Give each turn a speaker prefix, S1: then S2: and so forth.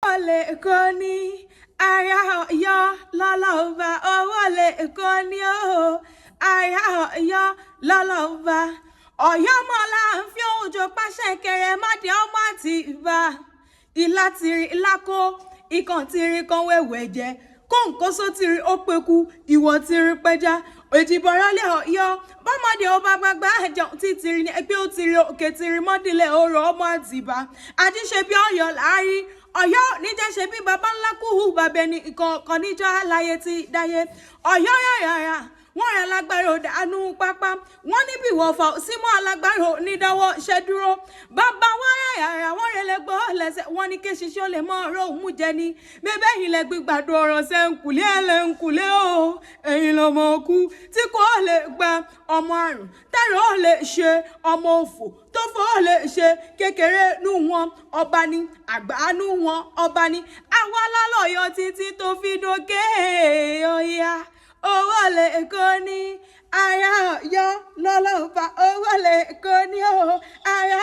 S1: Wọlé Èkó ní ará Ọ̀yọ́ lọ́lọ́ba, ó wọlé Èkó ní o ará Ọ̀yọ́ lọ́lọ́ba. Ọ̀yọ́ mọ́lá ń fi òjò pàṣẹ kẹrẹ mádìí ọmọ àti ìbá. Ìlà tìrì ìlàkó, ikàn tìrì kan wẹ̀wẹ̀ jẹ. Kóńkóso tìrì ó peku, ìwọ̀ tìrì pẹja. Òjìbọ̀rọ̀lé Ọ̀yọ́, bọ́mọdé ọba gbàgbà ẹ̀jọ̀ títìrì ní ẹgbẹ́ òtìrì òkè tìrì mọ́dílé ọ̀rọ̀ ọmọ àti ìbá. Àjíṣe bí Ọ̀yọ́ láàrí. Ọ̀yọ́ níjẹ́ ṣe bí baba ńlá kúhù bàbá ẹni ìkọ̀ọ̀kan níjọ́ àlàyé ti dáyé. Ọ̀yọ́ yàyàyà wọ́n rẹ̀ lágbára òdàánú pápá. Wọ́n ní bí wọ́n fà símọ́ alágbára onídàwọ́ ṣẹ́ dúró. Bàbá wọ́n yàyàyà wọ́n rẹ̀ lẹ́gbọ́ lẹ́sẹ̀. Wọ́n ní kí ṣiṣẹ́ ó lè mọ́ ọ̀rọ̀ òun jẹ ni. Bébẹ́ yìí lẹ gbígbàdo ọ̀rọ̀ ṣe ńkùlé ẹlẹ́ńkùlé o. Ẹ̀yin lọmọ kú tí kò lè gba ọmọ àrùn. Tẹ́rọ ó lè ṣe ọmọ òfò. Tó fọ́ lè ṣe kékeré nú wọn ọba ni, àgbà nú wọn ọba ni. Àwa lálọ́yọ̀ títí tó fi dókè Ọ̀yà. Ó wọlé Èkó ní ará Ọ̀yọ́ lọ́lọ́ba, ó wọlé Èkó ní o ará